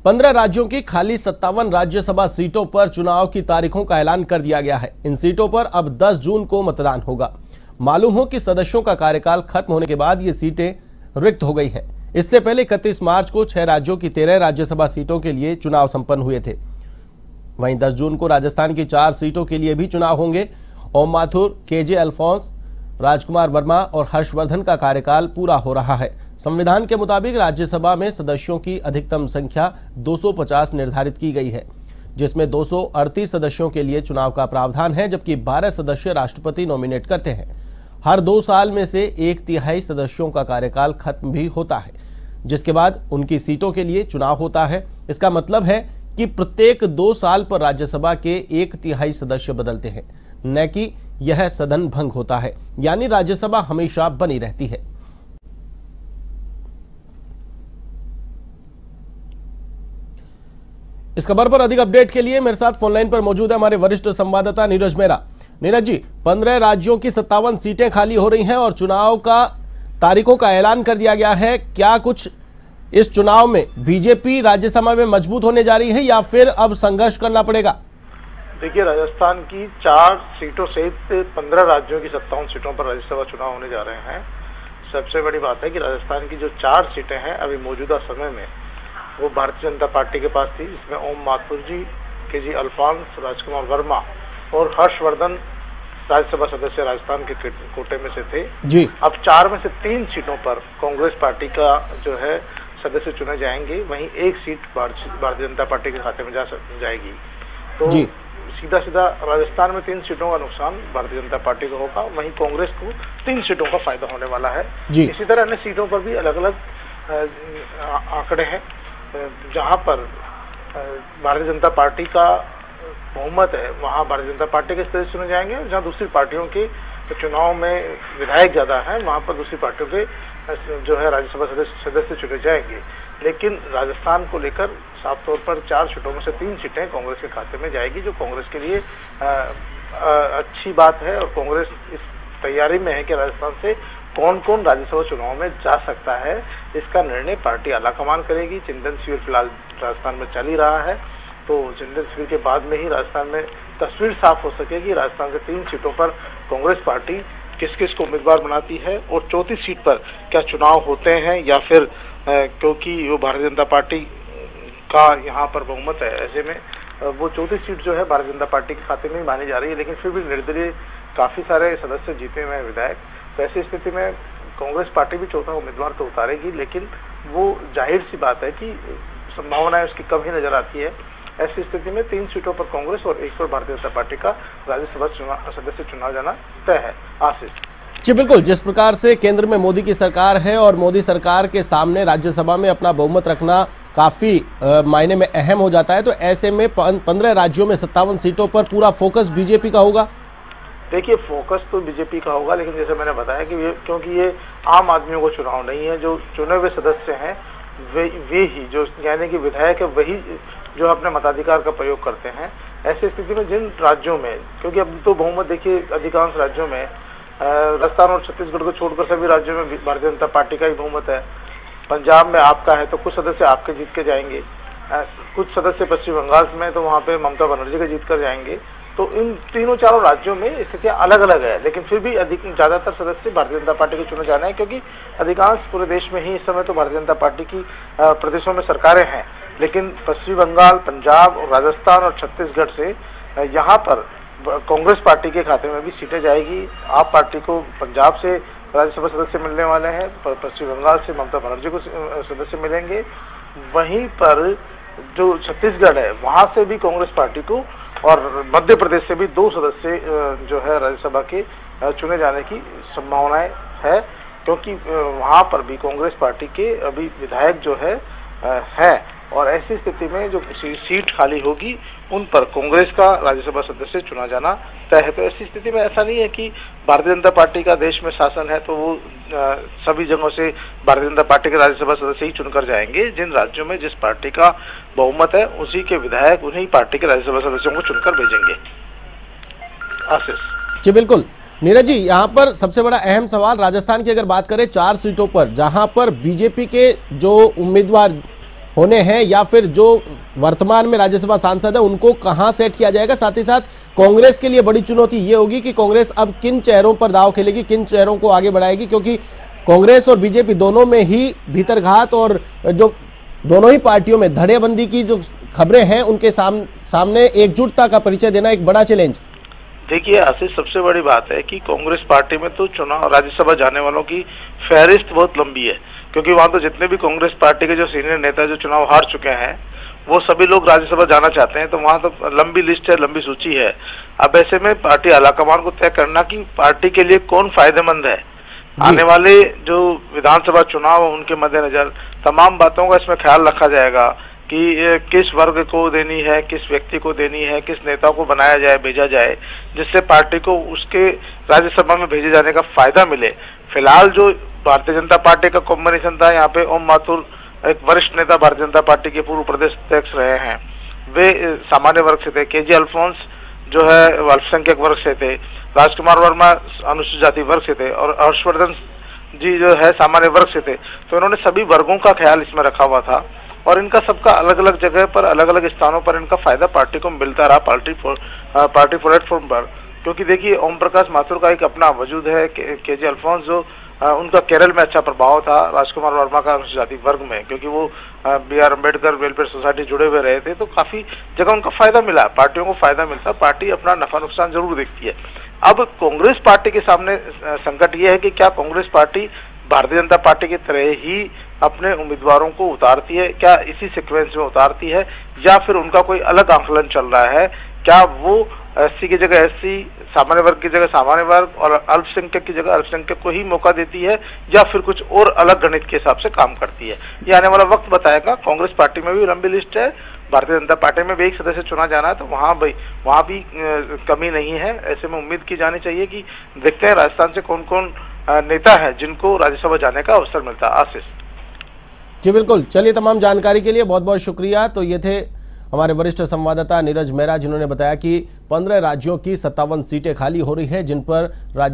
15 राज्यों की खाली 57 राज्यसभा सीटों पर चुनाव की तारीखों का ऐलान कर दिया गया है। इन सीटों पर अब 10 जून को मतदान होगा। मालूम हो कि सदस्यों का कार्यकाल खत्म होने के बाद ये सीटें रिक्त हो गई हैं। इससे पहले 31 मार्च को 6 राज्यों की 13 राज्यसभा सीटों के लिए चुनाव संपन्न हुए थे। वहीं 10 जून को राजस्थान की 4 सीटों के लिए भी चुनाव होंगे। ओम माथुर, केजे अल्फोंस, राजकुमार वर्मा और हर्षवर्धन का कार्यकाल पूरा हो रहा है। संविधान के मुताबिक राज्यसभा में सदस्यों की अधिकतम संख्या 250 निर्धारित की गई है, जिसमें 238 सदस्यों के लिए चुनाव का प्रावधान है, जबकि 12 सदस्य राष्ट्रपति नॉमिनेट करते हैं। हर 2 साल में से 1/3 सदस्यों का कार्यकाल खत्म भी होता है, जिसके बाद उनकी सीटों के लिए चुनाव होता है। इसका मतलब है कि प्रत्येक 2 साल पर राज्यसभा के 1/3 सदस्य बदलते हैं, न कि यह सदन भंग होता है, यानी राज्यसभा हमेशा बनी रहती है। इस खबर पर अधिक अपडेट के लिए मेरे साथ फोनलाइन पर मौजूद है हमारे वरिष्ठ संवाददाता नीरज मेहरा। नीरज जी, 15 राज्यों की 57 सीटें खाली हो रही हैं और चुनाव का तारीखों का ऐलान कर दिया गया है। क्या कुछ इस चुनाव में बीजेपी राज्यसभा में मजबूत होने जा रही है या फिर अब संघर्ष करना पड़ेगा? देखिए, राजस्थान की 4 सीटों सहित 15 राज्यों की 57 सीटों पर राज्यसभा चुनाव होने जा रहे हैं। सबसे बड़ी बात है कि राजस्थान की जो 4 सीटें हैं अभी मौजूदा समय में वो भारतीय जनता पार्टी के पास थी। इसमें ओम माथुर जी, केजी अल्फोंस, राजकुमार वर्मा और हर्षवर्धन राज्यसभा सदस्य राजस्थान के कोटे में से थे जी। अब 4 में से 3 सीटों पर कांग्रेस पार्टी का जो है सदस्य चुने जाएंगे। वहीं 1 सीट भारतीय जनता पार्टी के खाते में जाएगी। तो सीधा सीधा राजस्थान में 3 सीटों का नुकसान भारतीय जनता पार्टी को होगा, वहीं कांग्रेस को 3 सीटों का फायदा होने वाला है। इसी तरह अन्य सीटों पर भी अलग अलग आंकड़े हैं। जहां पर भारतीय जनता पार्टी का बहुमत है वहां भारतीय जनता पार्टी के सदस्य चुने जाएंगे। जहां दूसरी पार्टियों के चुनाव में विधायक ज्यादा है वहां पर दूसरी पार्टियों के जो है राज्यसभा सदस्य चुने जाएंगे। लेकिन राजस्थान को लेकर साफ तौर पर 4 सीटों में से 3 सीटें कांग्रेस के खाते में जाएगी, जो कांग्रेस के लिए अच्छी बात है। और कांग्रेस इस तैयारी में है कि राजस्थान से कौन कौन राज्यसभा चुनाव में जा सकता है, इसका निर्णय पार्टी आलाकमान करेगी। चिंतन शिविर फिलहाल राजस्थान में चल ही रहा है, तो चिंतन शिविर के बाद में ही राजस्थान में तस्वीर साफ हो सकेगी। राजस्थान से 3 सीटों पर कांग्रेस पार्टी किस किस को उम्मीदवार बनाती है और 34 सीट पर क्या चुनाव होते हैं या फिर क्योंकि वो भारतीय जनता पार्टी का यहाँ पर बहुमत है, ऐसे में वो 34 सीट जो है भारतीय जनता पार्टी के खाते में ही मानी जा रही है। लेकिन फिर भी निर्दलीय काफी सारे सदस्य जीते हुए हैं विधायक। तो ऐसी स्थिति में कांग्रेस पार्टी भी चौथा उम्मीदवार तो उतारेगी, लेकिन वो जाहिर सी बात है कि संभावनाएं उसकी कम ही नजर आती है। ऐसी स्थिति में 3 सीटों पर कांग्रेस और 1 पर भारतीय जनता पार्टी का राज्यसभा सदस्य चुना जाना तय है। आशीष जी, बिल्कुल। जिस प्रकार से केंद्र में मोदी की सरकार है और मोदी सरकार के सामने राज्यसभा में अपना बहुमत रखना काफी मायने में अहम हो जाता है, तो ऐसे में 15 राज्यों में 57 सीटों पर पूरा फोकस बीजेपी का होगा। देखिए, फोकस तो बीजेपी का होगा, लेकिन जैसे मैंने बताया कि क्योंकि ये आम आदमियों को चुनाव नहीं है, जो चुने हुए सदस्य हैं वे ही जो यानी कि विधायक है वही जो अपने मताधिकार का प्रयोग करते हैं। ऐसी स्थिति में जिन राज्यों में, क्योंकि अब तो बहुमत देखिए अधिकांश राज्यों में राजस्थान और छत्तीसगढ़ को छोड़कर सभी राज्यों में भारतीय जनता पार्टी का ही बहुमत है। पंजाब में आपका है तो कुछ सदस्य आपके जीत के जाएंगे, कुछ सदस्य पश्चिम बंगाल में तो वहाँ पे ममता बनर्जी के जीत कर जाएंगे। तो इन तीनों चारों राज्यों में स्थितियां अलग अलग है, लेकिन फिर भी ज्यादातर सदस्य भारतीय जनता पार्टी के चुने जाने हैं, क्योंकि अधिकांश पूरे देश में ही इस समय तो भारतीय जनता पार्टी की प्रदेशों में सरकारें हैं। लेकिन पश्चिम बंगाल, पंजाब और राजस्थान और छत्तीसगढ़ से यहाँ पर कांग्रेस पार्टी के खाते में भी सीटें जाएगी। आप पार्टी को पंजाब से राज्यसभा सदस्य मिलने वाले हैं, पश्चिम बंगाल से ममता बनर्जी को सदस्य मिलेंगे। वहीं पर जो छत्तीसगढ़ है वहां से भी कांग्रेस पार्टी को और मध्य प्रदेश से भी 2 सदस्य जो है राज्यसभा के चुने जाने की संभावनाएं है, क्योंकि वहां पर भी कांग्रेस पार्टी के अभी विधायक जो है और ऐसी स्थिति में जो सीट खाली होगी उन पर कांग्रेस का राज्यसभा सदस्य चुना जाना तय है। तो ऐसी स्थिति में ऐसा नहीं है कि भारतीय जनता पार्टी का देश में शासन है तो वो सभी जगहों से भारतीय जनता पार्टी के राज्यसभा सदस्य ही चुनकर जाएंगे। जिन राज्यों में जिस पार्टी का बहुमत है उसी के विधायक उन्हीं पार्टी के राज्यसभा सदस्यों को चुनकर भेजेंगे। आशीष जी, बिल्कुल। नीरज जी, यहाँ पर सबसे बड़ा अहम सवाल राजस्थान की अगर बात करें 4 सीटों पर, जहां पर बीजेपी के जो उम्मीदवार होने हैं या फिर जो वर्तमान में राज्यसभा सांसद है उनको कहां सेट किया जाएगा? साथ ही साथ कांग्रेस के लिए बड़ी चुनौती ये होगी कि कांग्रेस अब किन चेहरों पर दांव खेलेगी, किन चेहरों को आगे बढ़ाएगी, क्योंकि कांग्रेस और बीजेपी दोनों में ही भीतरघात और जो दोनों ही पार्टियों में धड़ेबंदी की जो खबरें हैं उनके सामने एकजुटता का परिचय देना एक बड़ा चैलेंज। देखिए आशीष, सबसे बड़ी बात है कि कांग्रेस पार्टी में तो चुनाव राज्यसभा जाने वालों की फहरिस्त बहुत लंबी है, क्योंकि वहां तो जितने भी कांग्रेस पार्टी के जो सीनियर नेता जो चुनाव हार चुके हैं वो सभी लोग राज्यसभा जाना चाहते हैं, तो वहां तो लंबी लिस्ट है, लंबी सूची है। अब ऐसे में पार्टी आलाकमान को तय करना कि पार्टी के लिए कौन फायदेमंद है, आने वाले जो विधानसभा चुनाव उनके मद्देनजर तमाम बातों का इसमें ख्याल रखा जाएगा कि किस वर्ग को देनी है, किस व्यक्ति को देनी है, किस नेता को बनाया जाए, भेजा जाए, जिससे पार्टी को उसके राज्यसभा में भेजे जाने का फायदा मिले। फिलहाल जो भारतीय जनता पार्टी का कॉम्बिनेशन था, यहाँ पे ओम माथुर एक वरिष्ठ नेता भारतीय जनता पार्टी के पूर्व प्रदेश अध्यक्ष रहे हैं, वे सामान्य वर्ग से थे। केजे अल्फोंस जो है अल्पसंख्यक वर्ग से थे, राजकुमार वर्मा अनुसूचित जाति वर्ग से थे और हर्षवर्धन जी जो है सामान्य वर्ग से थे। तो इन्होंने सभी वर्गों का ख्याल इसमें रखा हुआ था और इनका सबका अलग अलग जगह पर, अलग अलग स्थानों पर इनका फायदा पार्टी को मिलता रहा, पार्टी प्लेटफॉर्म पर। क्योंकि देखिए ओम प्रकाश माथुर का एक अपना वजूद है, केजे अल्फोंस जो उनका केरल में अच्छा प्रभाव था, राजकुमार वर्मा का अनुसूचित जाति वर्ग में, क्योंकि वो BR अम्बेडकर वेलफेयर सोसाइटी जुड़े हुए रहे थे, तो काफी जगह उनका फायदा मिला, पार्टियों को फायदा मिलता। पार्टी अपना नफा नुकसान जरूर देखती है। अब कांग्रेस पार्टी के सामने संकट ये है कि क्या कांग्रेस पार्टी भारतीय जनता पार्टी की तरह ही अपने उम्मीदवारों को उतारती है, क्या इसी सीक्वेंस में उतारती है, या फिर उनका कोई अलग आंकलन चल रहा है? क्या वो SC की जगह SC, सामान्य वर्ग की जगह सामान्य वर्ग और अल्पसंख्यक की जगह अल्पसंख्यक को ही मौका देती है, या फिर कुछ और अलग गणित के हिसाब से काम करती है? ये आने वाला वक्त बताएगा। कांग्रेस पार्टी में भी लंबी लिस्ट है, भारतीय जनता पार्टी में भी एक सदस्य चुना जाना है, तो वहाँ भी कमी नहीं है। ऐसे में उम्मीद की जानी चाहिए कि देखते हैं राजस्थान से कौन कौन नेता है जिनको राज्यसभा जाने का अवसर मिलता है। आशीष जी बिल्कुल, चलिए तमाम जानकारी के लिए बहुत बहुत शुक्रिया। तो ये थे हमारे वरिष्ठ संवाददाता नीरज मेहरा, जिन्होंने बताया कि 15 राज्यों की 57 सीटें खाली हो रही है, जिन पर